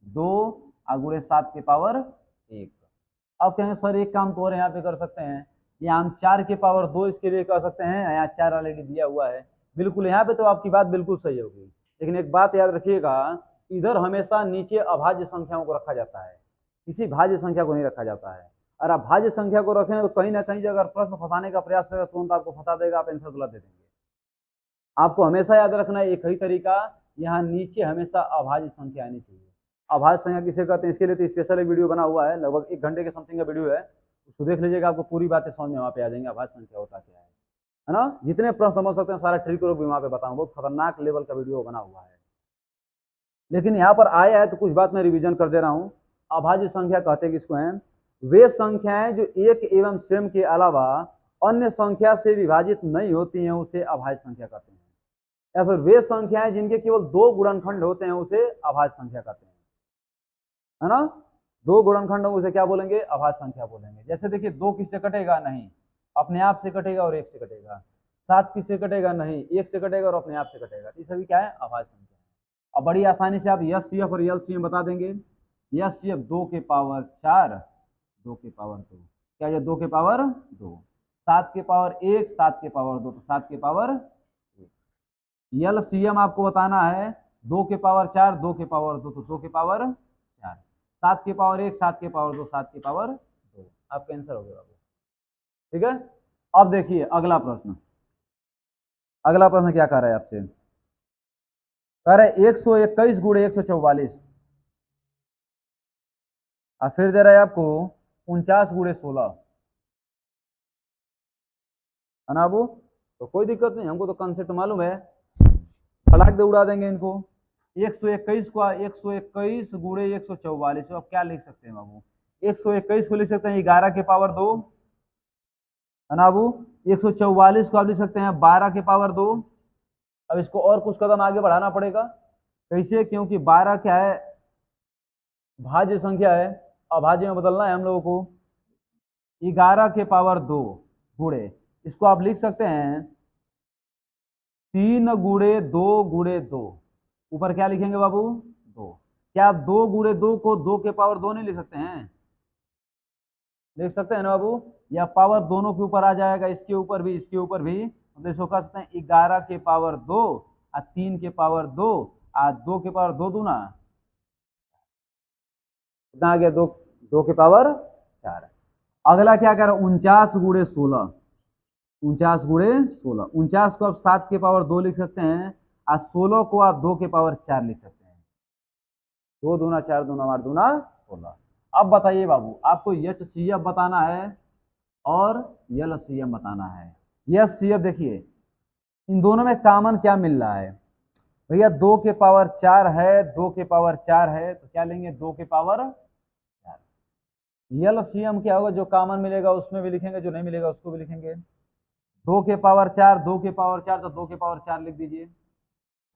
2 और गुणे 7 के पावर 1। अब कहेंगे सर एक काम तो और यहाँ पे कर सकते हैं, यहाँ हम 4 के पावर 2 इसके लिए कर सकते हैं, यहाँ 4 ऑलरेडी दिया हुआ है। बिल्कुल, यहाँ पे तो आपकी बात बिल्कुल सही होगी, लेकिन एक बात याद रखिएगा, इधर हमेशा नीचे अभाज्य संख्याओं को रखा जाता है, किसी भाज्य संख्या को नहीं रखा जाता है। और आप भाज्य संख्या को रखें तो कहीं ना कहीं अगर प्रश्न फंसाने का प्रयास करेगा तुरंत आपको फंसा देगा, आप आंसर गलत दे देंगे। आपको हमेशा याद रखना है एक ही तरीका, यहाँ नीचे हमेशा अभाज्य संख्या आनी चाहिए। अभाज्य संख्या किसे कहते हैं, इसके लिए तो स्पेशल एक वीडियो बना हुआ है, लगभग 1 घंटे के समथिंग का वीडियो है, उसको देख लीजिएगा, आपको पूरी बातें समझ में वहाँ पे आ जाएंगे, अभाज्य संख्या होता क्या है ना। जितने प्रश्न बन सकते हैं सारा ट्रिक भी वहाँ पे बताऊँ, बहुत खतरनाक लेवल का वीडियो बना हुआ है। लेकिन यहाँ पर आया है तो कुछ बात मैं रिवीजन कर दे रहा हूँ। अभाज्य संख्या कहते हैं किसको हैं, वे संख्याएं जो एक एवं स्वयं के अलावा अन्य संख्या से विभाजित नहीं होती हैं उसे अभाज्य संख्या कहते हैं, या फिर वे संख्याएं जिनके केवल 2 गुणनखंड होते हैं उसे अभाज्य संख्या कहते हैं, है ना। 2 गुणनखंड उसे क्या बोलेंगे, अभाज्य संख्या बोलेंगे। जैसे देखिए 2 किससे कटेगा, नहीं, अपने आप से कटेगा और 1 से कटेगा। 7 किससे कटेगा, नहीं, 1 से कटेगा और अपने आप से कटेगा। ये सभी क्या है, अभाज्य संख्या। अब बड़ी आसानी से आप HCF और LCM बता देंगे। HCF 2 के पावर 4, 2 के पावर 2, क्या है 2 के पावर 2, 7 के पावर 1, 7 के पावर 2, तो 7 के पावर 1। LCM आपको बताना है 2 के पावर 4, 2 के पावर 2, तो 2 के पावर 4, 7 के पावर 1, 7 के पावर 2, 7 के पावर 2, आपका आंसर हो गया बाबू। ठीक है, अब देखिए अगला प्रश्न, अगला प्रश्न क्या कह रहा है आपसे, कह रहे 121 गुणे 144, और फिर दे रहा है आपको 49 गुणे 16, है ना बाबू। तो कोई दिक्कत नहीं, हमको तो कंसेप्ट मालूम है, फलाक दे उड़ा देंगे इनको। 121 को 121 गुणे 144, अब क्या लिख सकते हैं बाबू, 121 को लिख सकते हैं 11 के पावर 2, है ना बाबू। 144 को आप लिख सकते हैं 12 के पावर 2। अब इसको और कुछ कदम आगे बढ़ाना पड़ेगा, कैसे, क्योंकि 12 क्या है, भाज्य संख्या है, अभाज्य में बदलना है हम लोगों को। 11 के पावर 2 गुणे, इसको आप लिख सकते हैं 3 गुणे 2 गुणे 2, ऊपर क्या लिखेंगे बाबू 2। क्या आप 2 गुणे 2 को 2 के पावर 2 नहीं लिख सकते हैं? लिख सकते हैं ना बाबू, या पावर दोनों के ऊपर आ जाएगा, इसके ऊपर भी इसके ऊपर भी, मतलब इसको कह सकते हैं 11 के पावर 2 और 3 के पावर 2 और 2 के पावर 2 दूना कितना आ गया, 2, 2 के पावर 4। अगला क्या कर रहा है, 49 गुणे 16, 49 गुणे 16, 49 को आप 7 के पावर 2 लिख सकते हैं और 16 को आप 2 के पावर 4 लिख सकते हैं। 2 दूना 4 दूना 8 दूना 16। अब बताइए बाबू, आपको HCF बताना है और LCM बताना है। HCF देखिए, इन दोनों में कॉमन क्या मिल रहा है भैया, 2 के पावर 4 है, 2 के पावर 4 है, तो क्या लेंगे 2 के पावर 4। LCM क्या होगा, जो कॉमन मिलेगा उसमें भी लिखेंगे, जो नहीं मिलेगा उसको भी लिखेंगे। 2 के पावर 4, 2 के पावर 4, तो 2 के पावर 4 लिख दीजिए।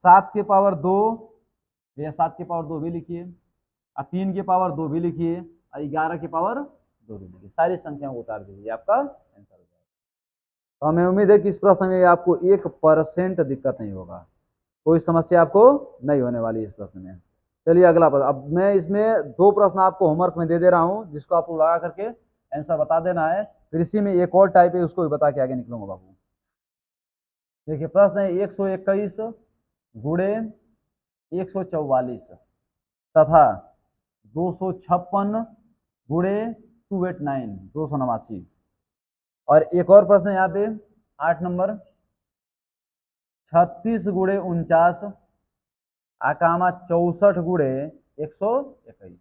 7 के पावर 2, भैया 7 के पावर 2 भी लिखिए, और 3 के पावर 2 भी लिखिए, और 11 के पावर 2 भी लिखिए। सारी संख्याओं को उतार दीजिए, आपका आंसर हो जाएगा। तो हमें उम्मीद है कि इस प्रश्न में आपको 1% दिक्कत नहीं होगा, कोई समस्या आपको नहीं होने वाली इस प्रश्न में। चलिए अगला प्रश्न। अब मैं इसमें 2 प्रश्न आपको होमवर्क में दे दे रहा हूँ, जिसको आपको लगा करके आंसर बता देना है। फिर इसी में एक और टाइप है, उसको भी बता के आगे निकलूंगा बाबू। देखिए प्रश्न है 121 गुणे 144 तथा 256 गुणे 289, 289। और एक और प्रश्न है यहाँ पे 8 नंबर, 36 गुणे 49 आकामा 64 गुणे 121।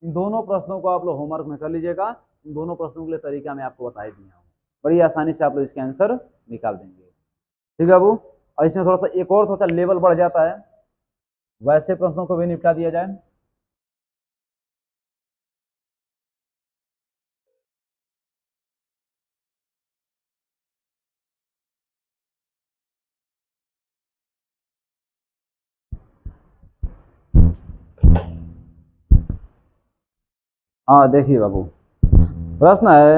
इन दोनों प्रश्नों को आप लोग होमवर्क में कर लीजिएगा। इन दोनों प्रश्नों के लिए तरीका मैं आपको बता ही दिया हूँ, बड़ी आसानी से आप लोग इसके आंसर निकाल देंगे। ठीक है बाबू, और इसमें थोड़ा सा एक और थोड़ा सा लेवल बढ़ जाता है, वैसे प्रश्नों को भी निपटा दिया जाए। हाँ देखिए बाबू, प्रश्न है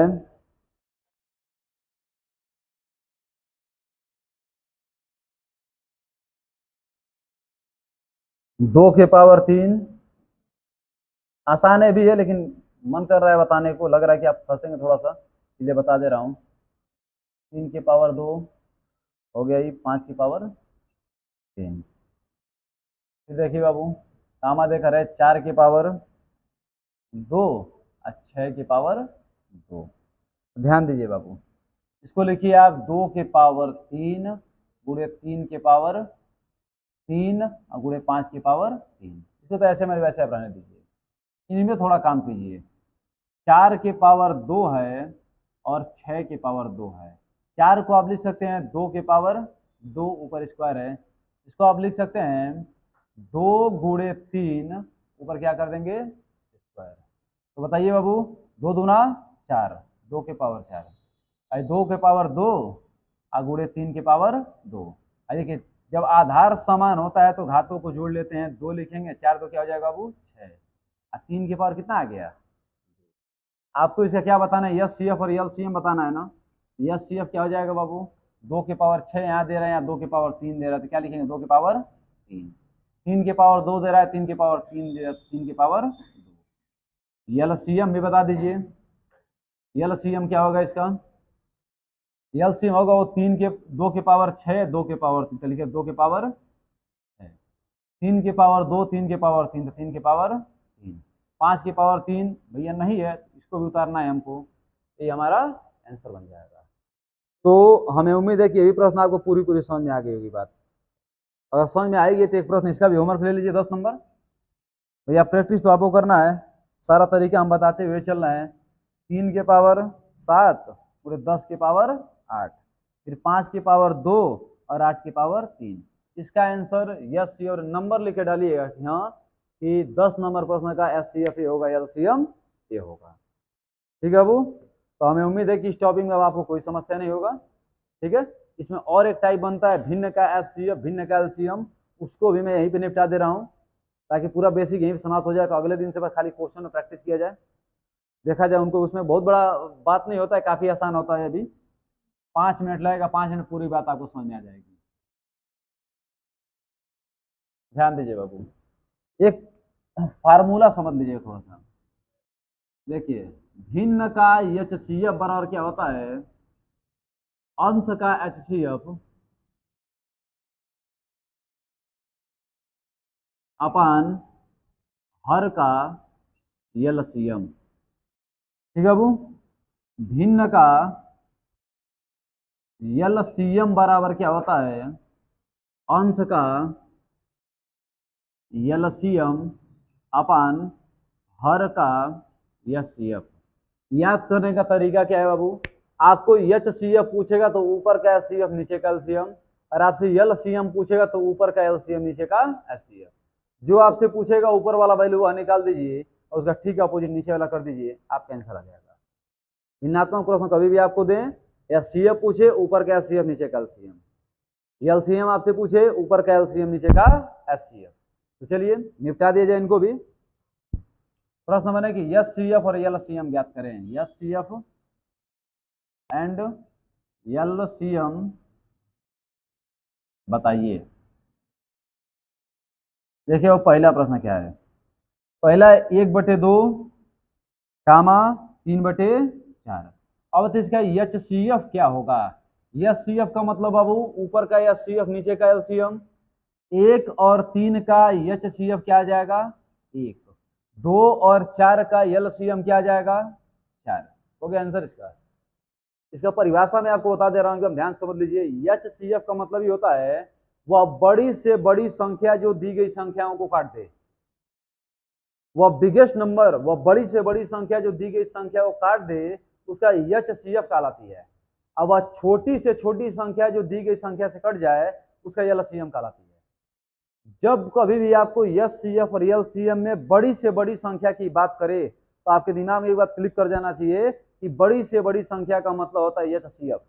2 के पावर 3, आसान है भी है, लेकिन मन कर रहा है बताने को, लग रहा है कि आप फंसेंगे थोड़ा सा, इसलिए बता दे रहा हूँ। 3 के पावर 2 हो गया, ये 5 की पावर 3। फिर देखिए बाबू, कामा देखा रहे 4 के पावर 2 और 6 के पावर 2। ध्यान दीजिए बाबू, इसको लिखिए आप 2 के पावर 3 गुणे 3 के पावर 3 और गुणे 5 के पावर 3। इसको तो ऐसे मेरे वैसे आप रहने दीजिए, इनमें थोड़ा काम कीजिए। 4 के पावर 2 है और 6 के पावर 2 है। 4 को आप लिख सकते हैं 2 के पावर 2, ऊपर स्क्वायर है, इसको आप लिख सकते हैं 2 गुणे 3, ऊपर क्या कर देंगे स्क्वायर। तो बताइए बाबू, 2 दूना 4, 2 के पावर 4, अरे 2 के पावर 2 और गुणे 3 के पावर 2। देखिए जब आधार समान होता है तो घातों को जोड़ लेते हैं, 2 लिखेंगे, 4 तो क्या हो जाएगा बाबू 6, और 3 के पावर कितना आ गया। आपको इसे क्या बताना है, HCF और LCM बताना है ना। HCF क्या हो जाएगा बाबू, 2 के पावर 6 यहाँ दे रहे हैं, या 2 के पावर 3 दे रहा है, तो क्या लिखेंगे 2 के पावर 3। 3 के पावर 2 दे रहा है, 3 के पावर 3 दे रहा है, 3 के पावर 2। LCM भी बता दीजिए, LCM क्या होगा इसका, LCM होगा वो 3 के 2 के पावर 6, 2 के पावर 3, तो लिखिए 2 के पावर 6, 3 के पावर 2, 3 के पावर 3, तो 3 के पावर 3, 5 के पावर 3 भैया नहीं है, इसको भी उतारना है हमको, ये हमारा आंसर बन जाएगा। तो हमें उम्मीद है कि ये भी प्रश्न आपको पूरी पूरी समझ में आ गई होगी बात। अगर समझ में आएगी तो एक प्रश्न इसका भी होमवर्क ले लीजिए 10 नंबर। भैया प्रैक्टिस तो आपको करना है, सारा तरीका हम बताते हुए चलना है। 3 के पावर 7 पूरे 10 के पावर 8, फिर 5 के पावर 2 और 8 के पावर 3। इसका आंसर यस सी और नंबर लिखे डालिएगा कि हाँ कि 10 नंबर प्रश्न का HCF ए होगा, LCM ए होगा। ठीक है बाबू, तो हमें उम्मीद है कि इस टॉपिक में अब आपको कोई समस्या नहीं होगा। ठीक है, इसमें और एक टाइप बनता है भिन्न का HCF, भिन्न का LCM, उसको भी मैं यहीं पे निपटा दे रहा हूँ, ताकि पूरा बेसिक यहीं पे समाप्त हो जाए, तो अगले दिन से बस खाली क्वेश्चन में प्रैक्टिस किया जाए। देखा जाए उनको, उसमें बहुत बड़ा बात नहीं होता है, काफी आसान होता है। अभी 5 मिनट लगेगा, 5 मिनट पूरी बात आपको समझ में आ जाएगी। ध्यान दीजिए बाबू, एक फार्मूला समझ लीजिए थोड़ा सा। देखिए, भिन्न का एचसीएफ बराबर क्या होता है, अंश का एचसीएफ अपन हर का एलसीएम। ठीक है बाबू, भिन्न का एलसीएम बराबर क्या होता है, अंश का एलसीएम अपन हर का एचसीएफ। याद करने का तरीका क्या है बाबू, आपको एचसीएफ पूछेगा तो ऊपर का एचसीएफ नीचे का एलसीएम, और आपसे एलसीएम पूछेगा तो ऊपर का एलसीएम नीचे का एचसीएफ। जो आपसे पूछेगा ऊपर वाला वैल्यू वहां निकाल दीजिए और उसका ठीक अपोजिट नीचे वाला कर दीजिए, आपका आंसर आ जाएगा। भिन्नात्मक प्रश्न कभी भी आपको दें, एचसीएफ पूछे ऊपर का एचसीएफ नीचे का एलसीएम, एलसीएम आपसे पूछे ऊपर का एलसीएम नीचे का एचसीएफ। तो चलिए निपटा दिया जाए इनको भी। प्रश्न बने कि एचसीएफ और एलसीएम ज्ञात करें। एचसीएफ एंड एलसीएम बताइए। देखिए वो पहला प्रश्न क्या है, पहला 1/2 कामा 3/4। अब तो इसका एचसीएफ क्या होगा, एचसीएफ का मतलब बाबू ऊपर का एचसीएफ नीचे का एलसीएम, 1 और 3 का एचसीएफ क्या आ जाएगा 1, 2 और 4 का एलसीएम क्या आ जाएगा 4। हो गया आंसर इसका। इसका परिभाषा मैं आपको बता दे रहा हूं, एकदम ध्यान समझ लीजिए। एचसीएफ का मतलब ही होता है वह बड़ी से बड़ी संख्या जो दी गई संख्याओं को काट दे, वह बिगेस्ट नंबर, वह बड़ी से बड़ी संख्या जो दी गई संख्या को काट दे, उसका एचसीएफ कहलाती है। अब वह छोटी से छोटी संख्या जो दी गई संख्या से कट जाए, उसका एलसीएम कहलाती है। जब कभी भी आपको एचसीएफ और एलसीएम में बड़ी से बड़ी संख्या की बात करे, तो आपके दिमाग में एक बात क्लिक कर जाना चाहिए कि बड़ी से बड़ी संख्या का मतलब होता है एचसीएफ।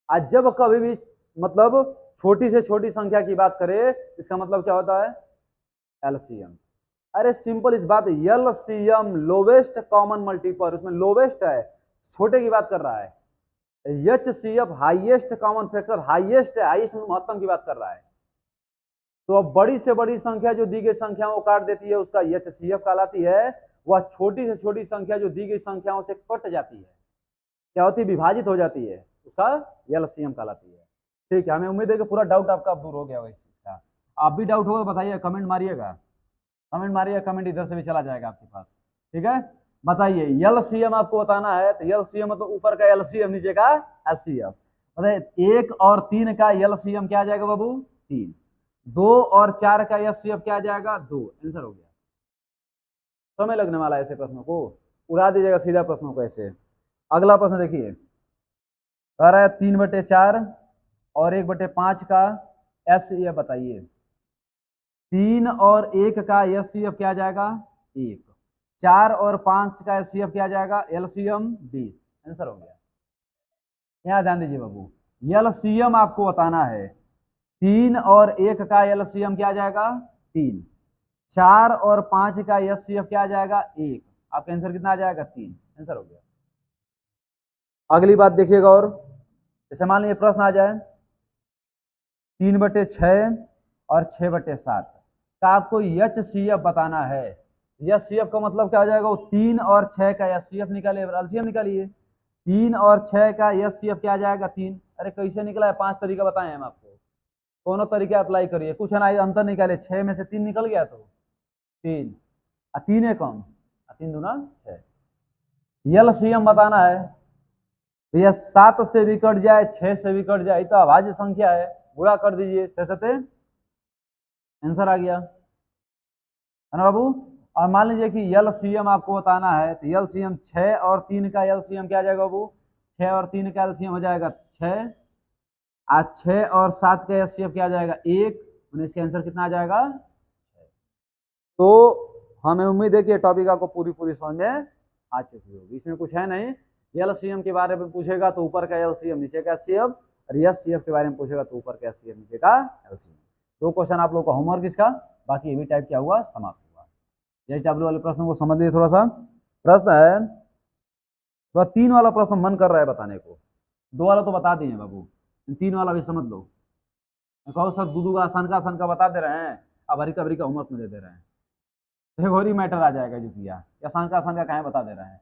आज जब कभी भी मतलब छोटी से छोटी संख्या की बात करे, इसका मतलब क्या होता है एलसीएम। अरे सिंपल इस बात, एलसीएम लोवेस्ट कॉमन मल्टीपल, उसमें लोवेस्ट है, छोटे की बात कर रहा है। HCF highest common factor, highest है, हाईएस्ट महत्तम की बात कर रहा है। तो अब बड़ी से बड़ी संख्या जो दी गई संख्याओं को काट देती है, उसका एचसीएफ कहलाती है। वह छोटी से छोटी संख्या जो दी गई संख्याओं से कट जाती है, क्या होती है विभाजित हो जाती है, उसका एलसीएम कहलाती है। ठीक है, हमें उम्मीद है कि पूरा डाउट आपका दूर हो गया होगा इस चीज का। आप भी डाउट होगा बताइए, कमेंट मारिएगा, कमेंट मारिए, कमेंट इधर से भी चला जाएगा आपके पास। ठीक है, बताइए एलसीएम आपको बताना है, तो एलसीएम मतलब ऊपर का एलसीएम नीचे का एचसीएफ। बताइए 1 और 3 का एलसीएम क्या आ जाएगा बाबू 3, 2 और 4 का एचसीएफ क्या आ जाएगा 2। आंसर हो गया। समय लगने वाला है ऐसे प्रश्नों को, उड़ा दीजिएगा सीधा प्रश्नों को ऐसे। अगला प्रश्न देखिए, कह रहा है 3/4 और 1/5 का एचसीएफ बताइए। 3 और 1 का एचसीएफ क्या आ जाएगा 1, 4 और 5 का एचसीएफ क्या आ जाएगा एलसीएम 20। आंसर हो गया। यहाँ ध्यान दीजिए बाबू, एलसीएम आपको बताना है। 3 और 1 का एलसीएम क्या आ जाएगा 3, 4 और 5 का एचसीएफ क्या आ जाएगा 1। आपका आंसर कितना आ जाएगा 3। आंसर हो गया। अगली बात देखिएगा, और जैसे मान लीजिए प्रश्न आ जाए 3/6 और 6/7 का आपको एचसीएफ बताना है। एचसीएफ का मतलब क्या आ जाएगा, वो 3 और 6 का एचसीएफ निकालिए, एलसीएम निकालिए। 3 और 6 का एचसीएफ क्या आ जाएगा 3। अरे कैसे निकला है, 5 तरीका बताए हम आपको, दोनों तरीके अप्लाई करिए, कुछ है ना अंतर निकाले। 6 में से 3 निकल गया तो 3, 3 है कम, 3 दूना 6। एलसीएम बताना है भैया, 7 से भी कट जाए 6 से भी कट जाए, तो अभाज्य संख्या है, गुणा कर दीजिए 6 से, आंसर आ गया है ना बाबू। और मान लीजिए कि एलसीएम आपको बताना है, तो एलसीएम 6 और 3 का एलसीएम क्या आ जाएगा बाबू 6 और 3 का एलसीएम हो जाएगा 6, आज 6 और 7 का एचसीएफ क्या आ जाएगा 1, इसका आंसर कितना आ जाएगा। तो हमें उम्मीद है कि टॉपिक आपको पूरी समझ में आ चुकी होगी, इसमें कुछ है नहीं। एलसीएम के बारे में पूछेगा तो ऊपर का एलसीएम नीचे का एचसीएफ, और एचसीएफ के बारे में पूछेगा तो ऊपर का एचसीएफ नीचे का एलसीएम। 2 क्वेश्चन आप लोग का होमवर्क इसका, बाकी ये भी टाइप क्या हुआ समाप्त हुआ। यही टाइप वाले प्रश्नों को समझ लीजिए थोड़ा सा। प्रश्न है, तो 3 वाला प्रश्न मन कर रहा है बताने को, 2 वाला तो बता दिए बाबू, 3 वाला भी समझ लो। कहो सर दूधू का आसान का बता दे रहे हैं, अब हरी कबरी का होमवर्क में दे दे रहे हैं, देखो और ही मैटर आ जाएगा जो किया, आसान का कहाँ बता दे रहे हैं।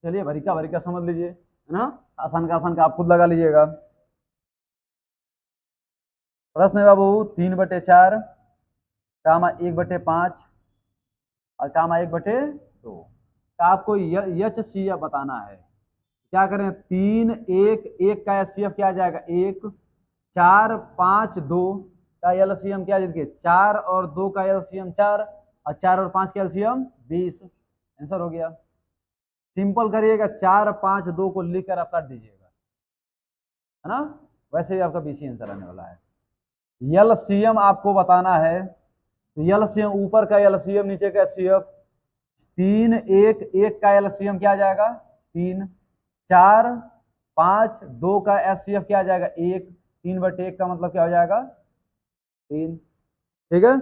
चलिए भरी का समझ लीजिए, है ना, आसान का आप खुद लगा लीजिएगा। प्रश्न है बाबू 3/4 कामा 1/5 और कामा 1/2 का आपको यच सी एफ बताना है। क्या करें, 3 1 1 का एच सी एफ क्या आ जाएगा 1, 4 5 2 का एलसीएम क्या देखिए 4 और 2 का एलसीएम 4 और 4 और 5 का एलसीएम 20, आंसर हो गया। सिंपल करिएगा, 4 5 2 को लिखकर आप काट दीजिएगा, है ना, वैसे ही आपका बीसी आंसर आने वाला है। एलसीएम आपको बताना है, तो एलसीएम ऊपर का एलसीएम नीचे का एचसीएफ, 3 1 1 का एलसीएम क्या आ जाएगा 3, 4 5 2 का एचसीएफ क्या आ जाएगा 1, 3/1 का मतलब क्या हो जाएगा 3। ठीक है,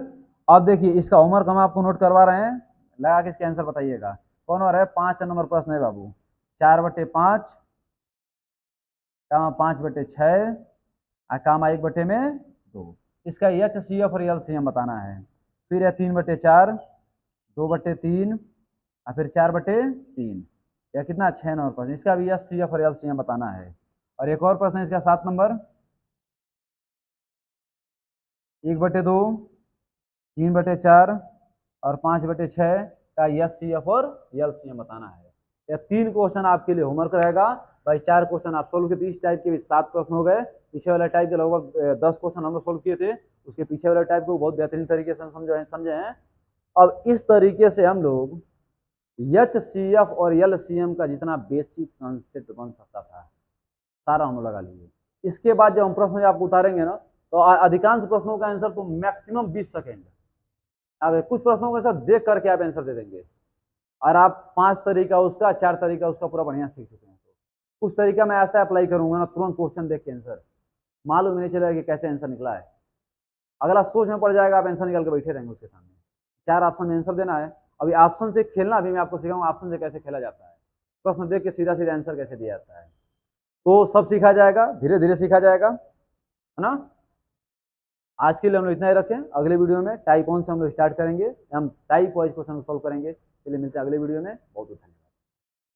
अब देखिए इसका होमवर्क हम आपको नोट करवा रहे हैं, लगा के इसका आंसर बताइएगा। कौन हो रहा है, 5 नंबर प्रश्न है बाबू, 4/5 कामा 5/6 कामा 1/2, इसका एच सी एफ और एलसीएम बताना है। फिर है 3/4 2/3 और फिर 4/3, या कितना 6 नंबर प्रश्न, इसका भी एच सी एफ और एलसीएम बताना है। और एक और प्रश्न है इसका 7 नंबर, 1/2 3/4 और 5/6 का एच सी एफ और एलसीएम बताना है। यह 3 क्वेश्चन आपके लिए होमवर्क रहेगा भाई, 4 क्वेश्चन आप सोल्व किए, इस टाइप के भी 7 प्रश्न हो गए। पीछे वाले टाइप के लगभग 10 क्वेश्चन हम लोग सोल्व किए थे, उसके पीछे वाले टाइप को बहुत बेहतरीन तरीके से समझे हैं। अब इस तरीके से हम लोग एच सी एफ और एल सी एम का जितना बेसिक कॉन्सेप्ट बन सकता था सारा हम लगा लीजिए। इसके बाद जब हम प्रश्न आप उतारेंगे ना, तो अधिकांश प्रश्नों का आंसर तो मैक्सिमम 20 सेकेंड, अब कुछ प्रश्नों का आंसर देख करके आप आंसर दे देंगे, और आप 5 तरीका उसका 4 तरीका उसका पूरा बढ़िया सीख चुके हैं। तो कुछ तरीका मैं ऐसा अप्लाई करूंगा ना, तुरंत क्वेश्चन देख के आंसर मालूम नहीं चलेगा कि कैसे आंसर निकला है, अगला सोच में पड़ जाएगा, आप आंसर निकाल के बैठे रहेंगे उसके सामने। 4 ऑप्शन में आंसर देना है, अभी ऑप्शन से खेलना अभी मैं आपको सिखाऊंगा, ऑप्शन से कैसे खेला जाता है, प्रश्न देख के सीधा सीधा आंसर कैसे दिया जाता है, तो सब सीखा जाएगा, धीरे धीरे सीखा जाएगा, है ना। आज के लिए हम लोग इतना ही रखें, अगले वीडियो में टाइप 1 से हम लोग स्टार्ट करेंगे, हम टाइप वाइज क्वेश्चन सोल्व करेंगे। चलिए मिलते हैं अगले वीडियो में, बहुत बहुत धन्यवाद।